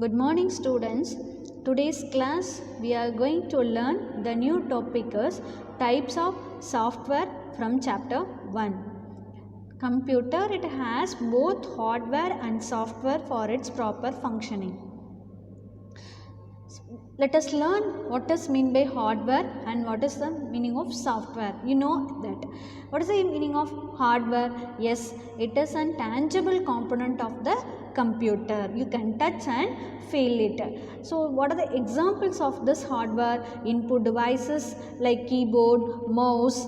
Good morning students. Today's class we are going to learn the new topic is types of software from chapter 1. Computer, it has both hardware and software for its proper functioning. Let us learn what is mean by hardware and what is the meaning of software. You know that. What is the meaning of hardware? Yes, it is a tangible component of the computer. You can touch and feel it. So what are the examples of this hardware? Input devices like keyboard, mouse,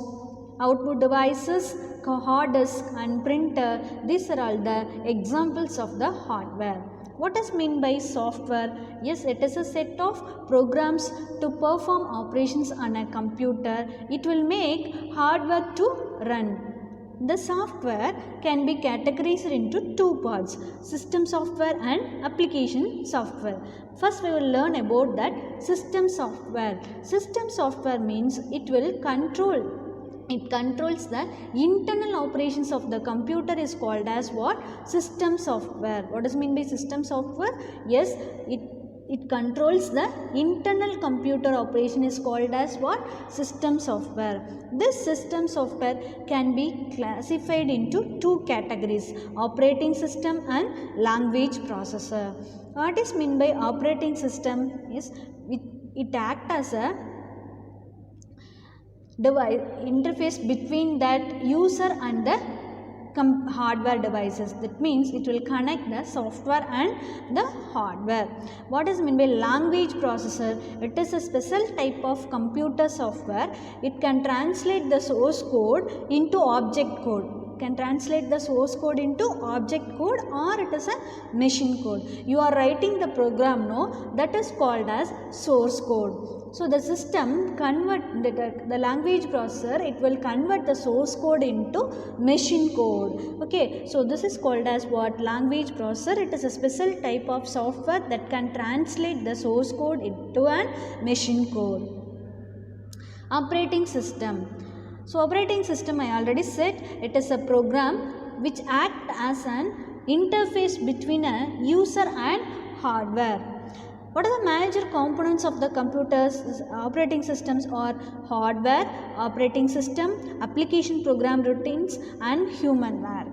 output devices, hard disk and printer. These are all the examples of the hardware. What is meant by software? Yes, it is a set of programs to perform operations on a computer. It will make hardware to run. The software can be categorized into two parts, system software and application software. First we will learn about that system software. System software means it controls the internal operations of the computer is called as what? System software. What does mean by system software? Yes, it controls the internal computer operation is called as what? System software. This system software can be classified into two categories, operating system and language processor. What is meant by operating system? Yes, it acts as a device interface between that user and the hardware devices. That means it will connect the software and the hardware. What is meant by language processor? It is a special type of computer software. It can translate the source code into object code. Can translate the source code into object code, or it is a machine code. You are writing the program, no, that is called as source code. So the system the language processor, it will convert the source code into machine code. Okay, so this is called as what? Language processor. It is a special type of software that can translate the source code into a machine code. Operating system. So operating system, I already said, it is a program which acts as an interface between a user and hardware. What are the major components of the computer's operating systems? Are hardware, operating system, application program routines and humanware.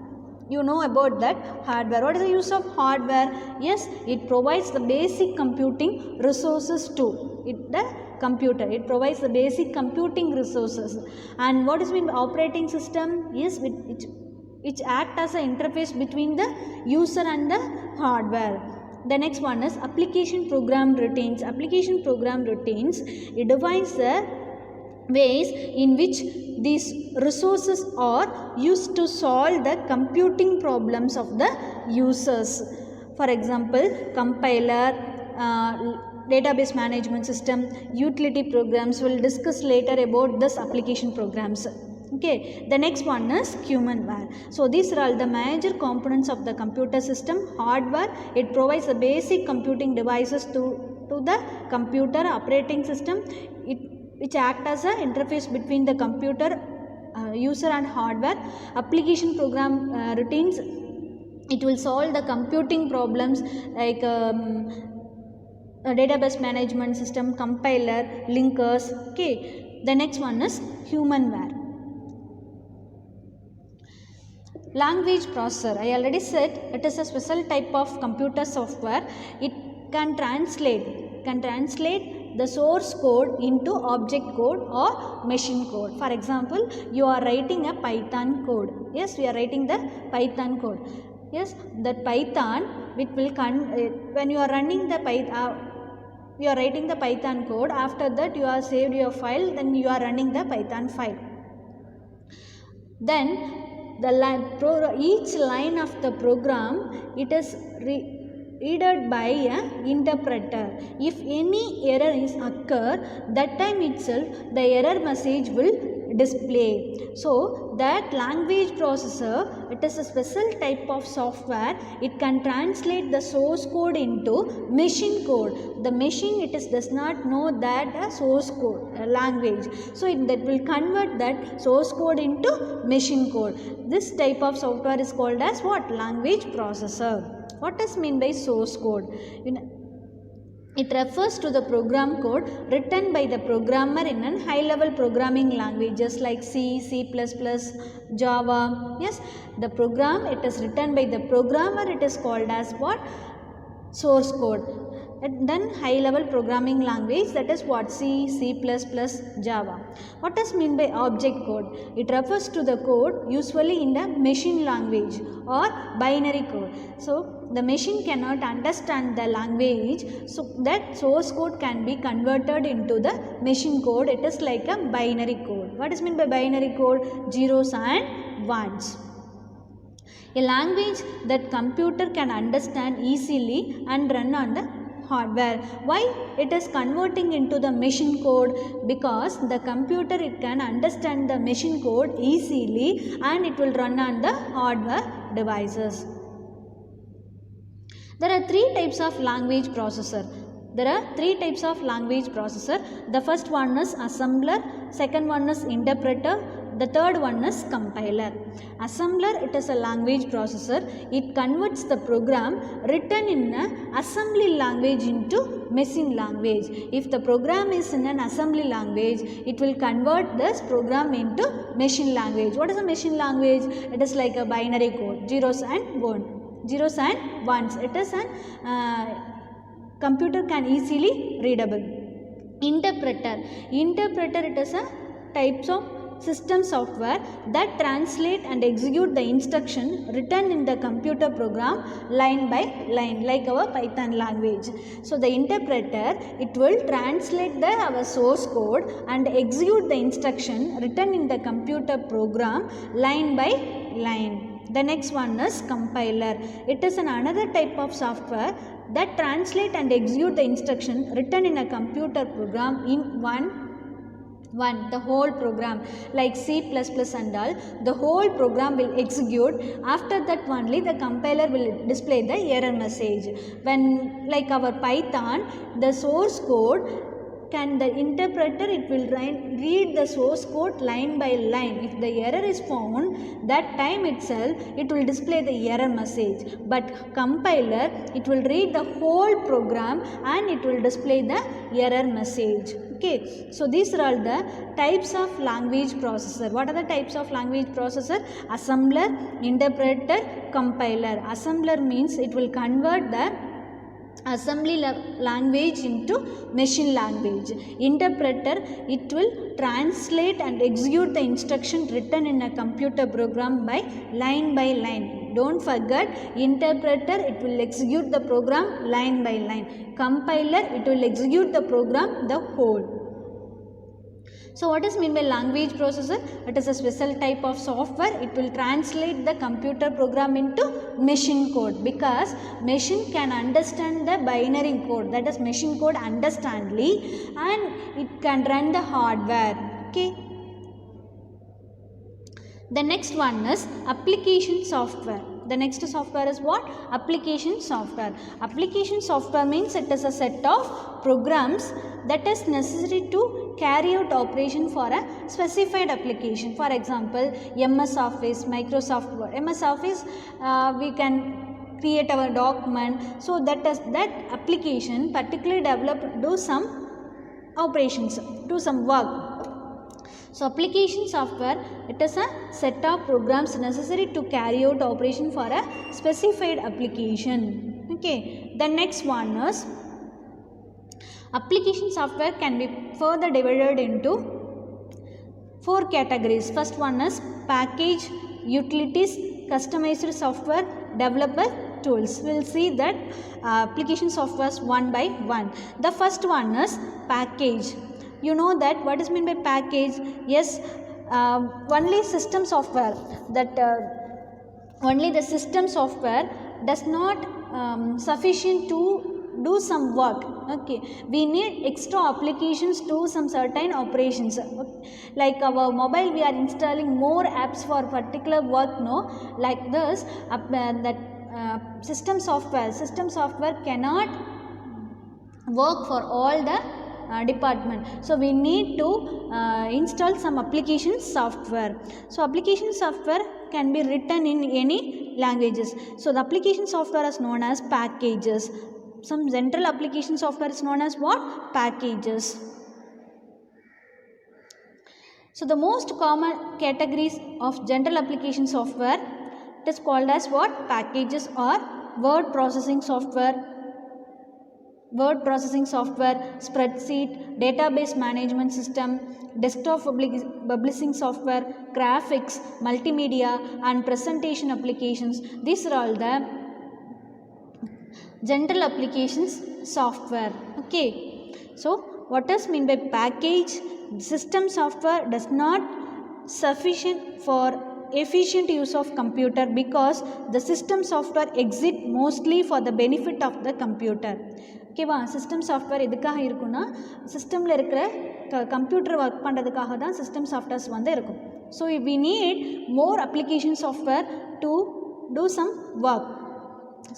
You know about that hardware. What is the use of hardware? Yes, it provides the basic computing resources to the computer. It provides the basic computing resources. And what is meant by operating system? Yes, it acts as an interface between the user and the hardware. The next one is application program routines. Application program routines, it defines the ways in which these resources are used to solve the computing problems of the users. For example, compiler, database management system, utility programs. We'll discuss later about this application programs. Okay, the next one is humanware. So these are all the major components of the computer system. Hardware, it provides the basic computing devices to the computer. Operating system, which act as an interface between the computer, user and hardware. Application program routines, it will solve the computing problems like a database management system, compiler, linkers. Okay, the next one is humanware. Language processor, I already said, it is a special type of computer software. It can translate the source code into object code or machine code. For example, you are writing a Python code. Yes, we are writing the Python code. Yes, that Python, it will when you are running the Python, you are writing the Python code. After that, you are saved your file. Then you are running the Python file. Then each line of the program, it is read by an interpreter. If any error is occur, that time itself the error message will display. So that language processor, it is a special type of software. It can translate the source code into machine code. The machine, does not know that source code language. So that will convert that source code into machine code. This type of software is called as what? Language processor. What is mean by source code? It refers to the program code written by the programmer in a high-level programming languages like C, C++, Java. Yes, the program, it is written by the programmer, it is called as what? Source code. And then high-level programming language, that is what? C, C++, Java. What does mean by object code? It refers to the code usually in the machine language or binary code. So the machine cannot understand the language, so that source code can be converted into the machine code. It is like a binary code. What is meant by binary code? Zeros and ones. A language that computer can understand easily and run on the hardware. Why it is converting into the machine code? Because the computer, it can understand the machine code easily and it will run on the hardware devices. There are three types of language processor. The first one is assembler, second one is interpreter, the third one is compiler. Assembler, it is a language processor. It converts the program written in an assembly language into machine language. If the program is in an assembly language, it will convert this program into machine language. What is a machine language? It is like a binary code, zeros and ones. It is an computer can easily readable. Interpreter, it is a types of system software that translate and execute the instruction written in the computer program line by line, like our Python language. So the interpreter, it will translate our source code and execute the instruction written in the computer program line by line. The next one is compiler. It is another type of software that translate and execute the instruction written in a computer program in the whole program, like C++ and all. The whole program will execute. After that only the compiler will display the error message. When like our Python, the source code, the interpreter, it will read the source code line by line. If the error is found, that time itself it will display the error message. But compiler, it will read the whole program and it will display the error message. Okay, so these are all the types of language processor. What are the types of language processor? Assembler, interpreter, compiler. Assembler means it will convert the assembly language into machine language. Interpreter, it will translate and execute the instruction written in a computer program by line. Don't forget, interpreter, it will execute the program line by line. Compiler, it will execute the program the whole. So what is meant by language processor? It is a special type of software. It will translate the computer program into machine code, because machine can understand the binary code, that is machine code understandly, and it can run the hardware. Okay. The next one is application software. The next software is what? Application software. Application software means it is a set of programs that is necessary to carry out operation for a specified application. For example, MS Office, Microsoft Word. MS Office, we can create our document. So that application particularly developed, do some operations, do some work. So application software, it is a set of programs necessary to carry out operation for a specified application. Okay. The next one is application software can be further divided into 4 categories. First one is package, utilities, customized software, developer tools. We will see that application softwares one by one. The first one is package. You know that what is meant by package? Yes, only system software, that only the system software does not sufficient to do some work. Okay, we need extra applications to some certain operations. Like our mobile, we are installing more apps for particular work. No, like this, system software cannot work for all the department. So we need to install some application software. So application software can be written in any languages. So the application software is known as packages. some general application software is known as what? Packages. So the most common categories of general application software, it is called as what? Packages or word processing software, spreadsheet, database management system, desktop publishing software, graphics, multimedia and presentation applications. These are all the general applications software. Okay. So what does mean by package? System software does not sufficient for efficient use of computer because the system software exists mostly for the benefit of the computer. ஓகேவா, system software எதுக்காக இருக்குன்னா சிஸ்டமில் இருக்கிற computer work பண்ணுறதுக்காக தான் system softwares வந்து இருக்கும். So we need more application software to do some work.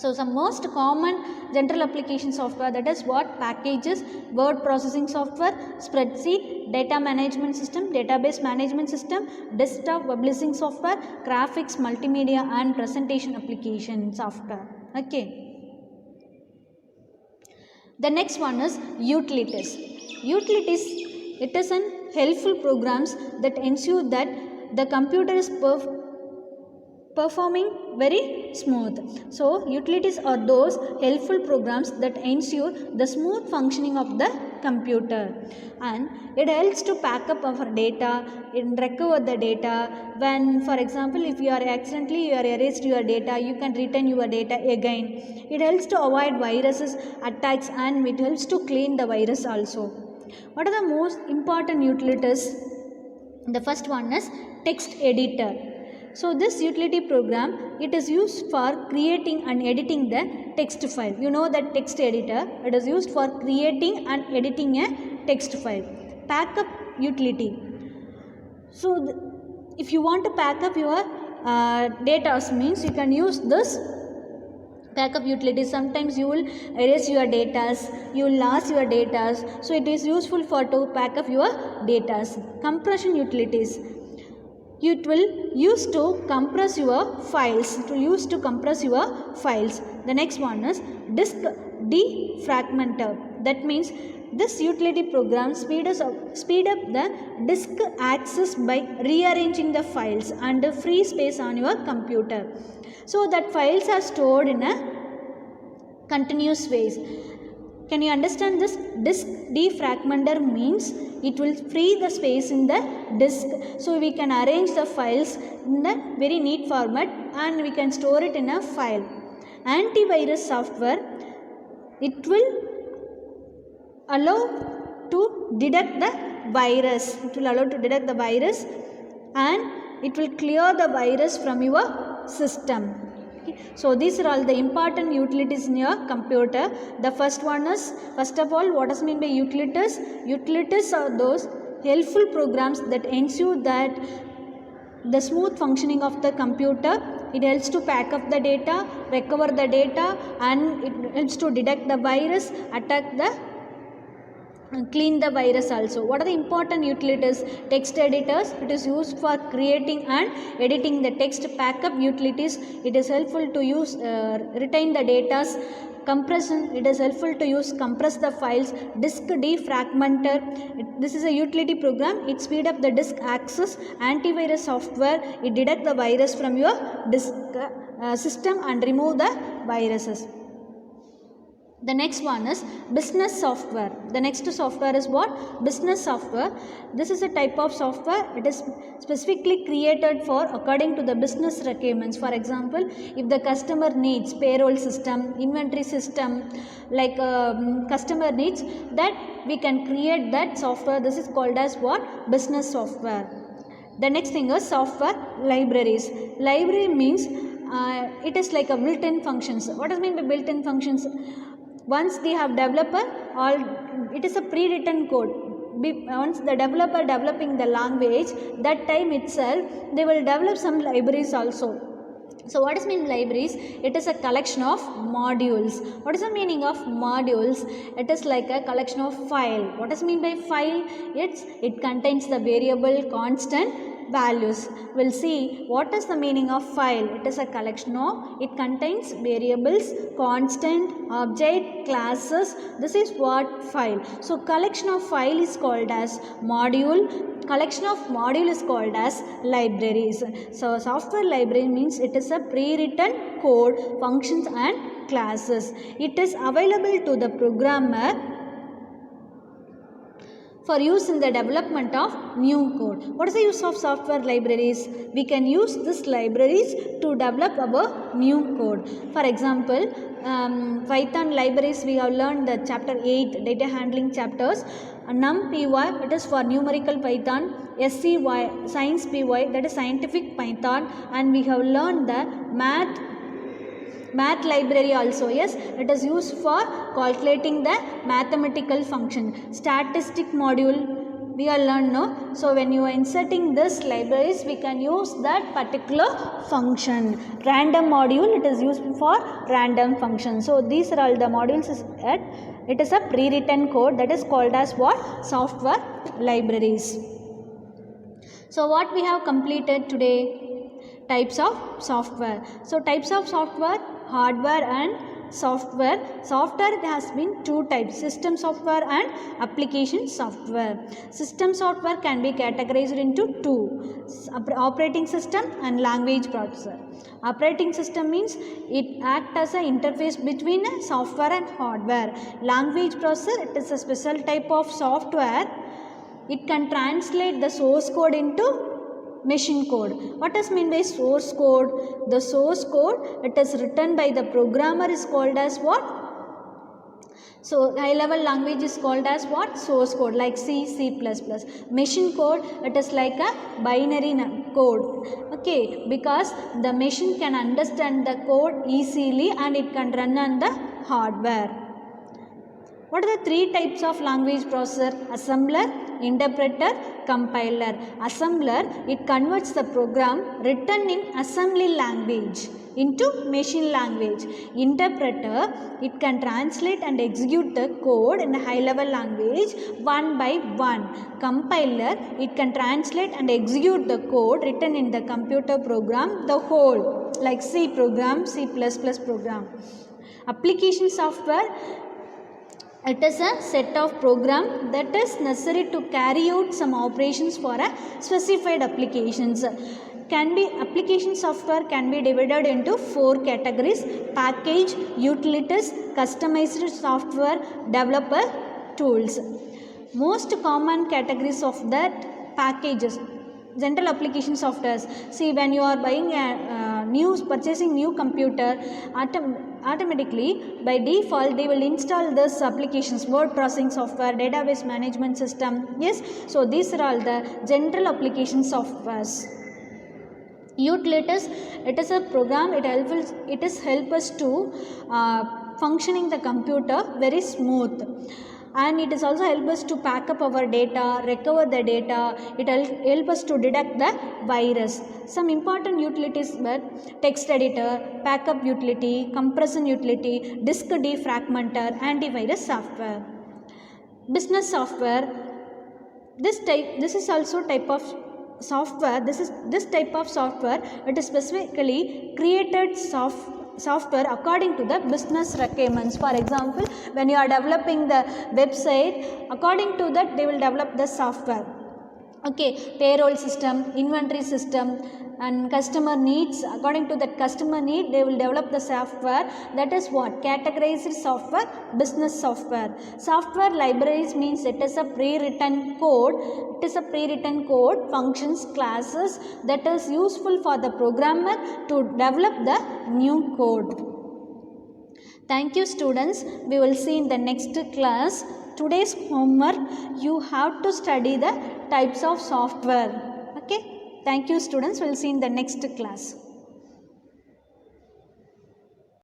So some most common general application software, that is what? Packages, word processing software, spreadsheet, data management system, database management system, desktop publishing software, graphics, multimedia and presentation application software. Okay. The next one is utilities. Utilities, it is an helpful programs that ensure that the computer is performing very smooth. So utilities are those helpful programs that ensure the smooth functioning of the computer, and it helps to back up our data and recover the data. When, for example, if you are accidentally you are erased your data, you can return your data again. It helps to avoid viruses attacks and it helps to clean the virus also. What are the most important utilities? The first one is text editor. So this utility program, it is used for creating and editing the text file. You know that text editor, it is used for creating and editing a text file. Backup utility. So if you want to back up your data, means you can use this backup utility. Sometimes you will erase your data, you will lose your data, so it is useful for to back up your data. Compression utilities. It will use to compress your files. It will use to compress your files. The next one is disk defragmenter. That means this utility program speed up the disk access by rearranging the files and free space on your computer, so that files are stored in a continuous ways. Can you understand this? Disk defragmenter means it will free the space in the disk, so we can arrange the files in a very neat format and we can store it in a file. Antivirus software, it will allow to detect the virus. It will allow to detect the virus and it will clear the virus from your system. Okay. So these are all the important utilities in your computer. The first one is, first of all, what does mean by utilities? Utilities are those helpful programs that ensure that the smooth functioning of the computer. It helps to pack up the data, recover the data, and it helps to detect the virus, attack the clean the virus also. What are the important utilities? Text editors, it is used for creating and editing the text. Backup utilities, it is helpful to use retain the data. Compression, it is helpful to use compress the files. Disk defragmenter, this is a utility program, it speed up the disk access. Antivirus software, it detect the virus from your disk system and remove the viruses. The next one is business software. The next software is what? Business software. This is a type of software. It is specifically created for according to the business requirements. For example, if the customer needs payroll system, inventory system, like customer needs, that we can create that software. This is called as what? Business software. The next thing is software libraries. Library means it is like a built-in functions. What does mean by built-in functions? Once they have developer, it is a pre-written code. Once the developer developing the language, that time itself they will develop some libraries also. So what does mean libraries? It is a collection of modules. What is the meaning of modules? It is like a collection of file. What does mean by file? It contains the variable, constant, values. We'll see what is the meaning of file. It is a collection of, it contains variables, constant, object, classes. This is what file. So collection of file is called as module. Collection of module is called as libraries. So software library means it is a pre-written code, functions and classes. It is available to the programmer for use in the development of new code. What is the use of software libraries? We can use these libraries to develop our new code. For example, Python libraries, we have learned the chapter 8 data handling chapters. NumPy, it is for numerical Python. SCY, science py, that is scientific Python. And we have learned the math library also. Yes, it is used for calculating the mathematical function. Statistic module we are learned, no? So when you are inserting this libraries, we can use that particular function. Random module, it is used for random function. So these are all the modules. It is a pre-written code that is called as what? Software libraries. So what we have completed today? Types of software. So types of software, hardware and software. Software has been two types, system software and application software. System software can be categorized into two, operating system and language processor. Operating system means it acts as an interface between a software and hardware. Language processor, it is a special type of software. It can translate the source code into machine code. What does mean by source code? The source code, it is written by the programmer, is called as what? So high level language is called as what? Source code, like C, C++. Machine code, it is like a binary code. Okay, because the machine can understand the code easily and it can run on the hardware. What are the three types of language processor? Assembler, interpreter, compiler. Assembler, it converts the program written in assembly language into machine language. Interpreter, it can translate and execute the code in a high level language one by one. Compiler, it can translate and execute the code written in the computer program, the whole, like C program, C++ program. Application software, it is a set of program that is necessary to carry out some operations for a specified applications. Application software can be divided into four categories: package, utilities, customized software, developer tools. Most common categories of that packages, general application softwares. See, when you are buying purchasing new computer, automatically by default they will install this applications, word processing software, database management system. Yes, so these are all the general application softwares. Utilities, it is a program, it helps us to functioning the computer very smooth, and it is also help us to pack up our data, recover the data. It help us to detect the virus. Some important utilities were text editor, backup utility, compression utility, disk defragmenter, antivirus software. Business software, this is also type of software. This type of software, it is specifically created software according to the business requirements. For example, when you are developing the website, according to that they will develop the software. Okay, payroll system, inventory system, and customer needs. According to that customer need, they will develop the software. That is what? Categorized software, business software. Software libraries means it is a pre-written code. It is a pre-written code, functions, classes that is useful for the programmer to develop the new code. Thank you, students. We will see in the next class. Today's homework, you have to study the types of software. Okay. Thank you, students. We will see in the next class.